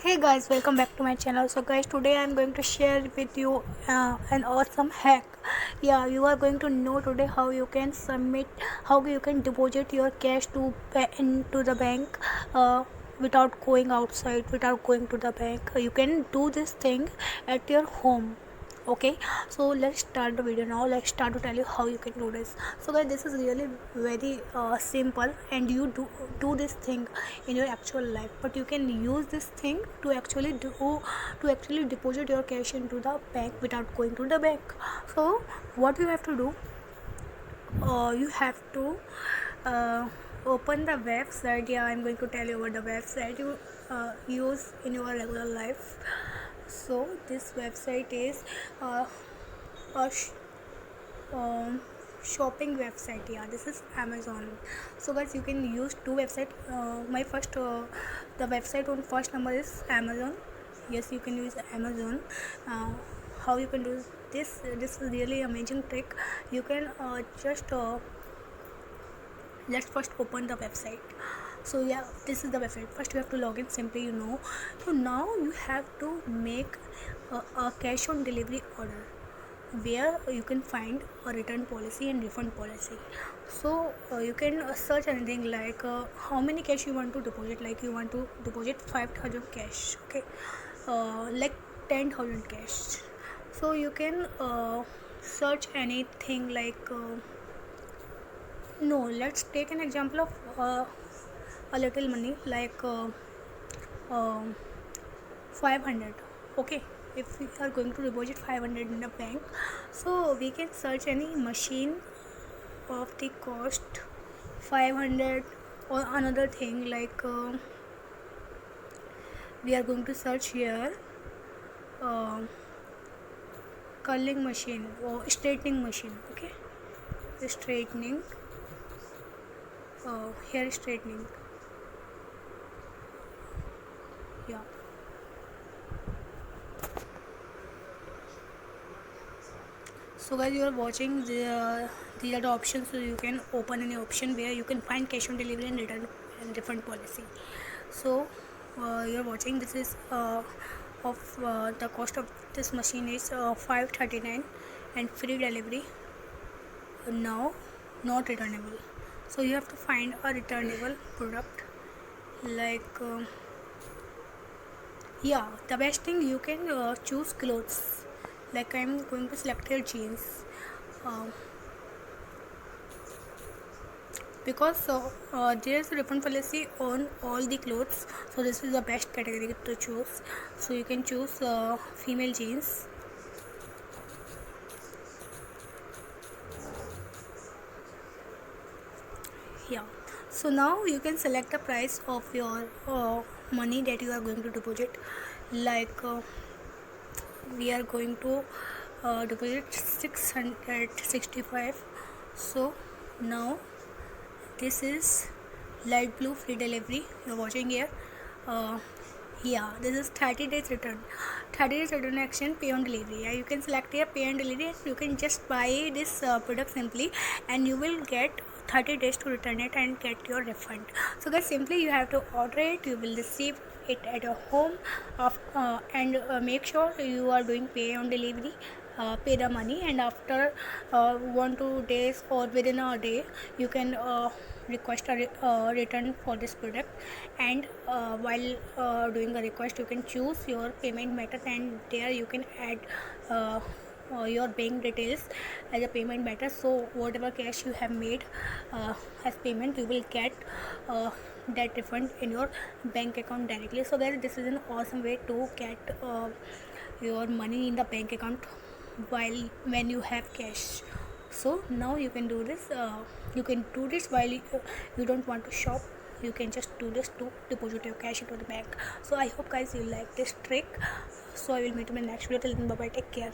Hey guys, welcome back to my channel. So guys, today I'm going to share with you an awesome hack. Yeah, you are going to know today how you can deposit your cash into the bank without going outside, without going to the bank. You can do this thing at your home. Okay, so let's start the video now. Let's start to tell you how you can do this. So guys, this is really very simple, and you do this thing in your actual life, but you can use this thing to actually deposit your cash into the bank without going to the bank. So what you have to do, you have to open the website. Yeah, I'm going to tell you about the website you use in your regular life. So this website is a shopping website. Yeah, this is Amazon. So guys, you can use two website. My first the website on first number is Amazon. Yes, you can use Amazon. How you can do this is really amazing trick. You can just let's first open the website. So yeah, this is the website. First you have to log in, simply, so now you have to make a cash on delivery order, where you can find a return policy and refund policy. So you can search anything like how many cash you want to deposit. Like you want to deposit 5,000 cash, okay, like 10,000 cash. So you can search anything like no, let's take an example of a little money like 500. Okay, if we are going to deposit 500 in a bank, so we can search any machine of the cost 500, or another thing like we are going to search here uh, curling machine or straightening machine. Okay, straightening, hair straightening. Yeah, so guys, you are watching these are the options. So you can open any option where you can find cash on delivery and return and refund policy. So you're watching, this is of the cost of this machine is 539 and free delivery. Now not returnable, so you have to find a returnable product like yeah, the best thing, you can choose clothes. Like I'm going to select here jeans, uh, because there's a refund policy on all the clothes, so this is the best category to choose. So you can choose female jeans. Yeah, so now you can select the price of your money that you are going to deposit. Like we are going to deposit 665. So now this is light blue, free delivery, you're watching here. uh, yeah, this is 30 days return, 30 days return action, pay on delivery. Yeah, you can select here pay on delivery, and you can just buy this product simply, and you will get 30 days to return it and get your refund. So guys, simply you have to order it, you will receive it at your home and make sure you are doing pay on delivery. Pay the money, and after 1 2 days or within a day, you can request a return for this product. And while doing a request, you can choose your payment method, and there you can add your bank details as a payment method. So whatever cash you have made as payment, you will get that refund in your bank account directly. So guys, this is an awesome way to get your money in the bank account while when you have cash. So now you can do this, while you don't want to shop. You can just do this to deposit your cash into the bank. So I hope guys you like this trick. So I will meet you in the next video. Till then, bye bye, take care.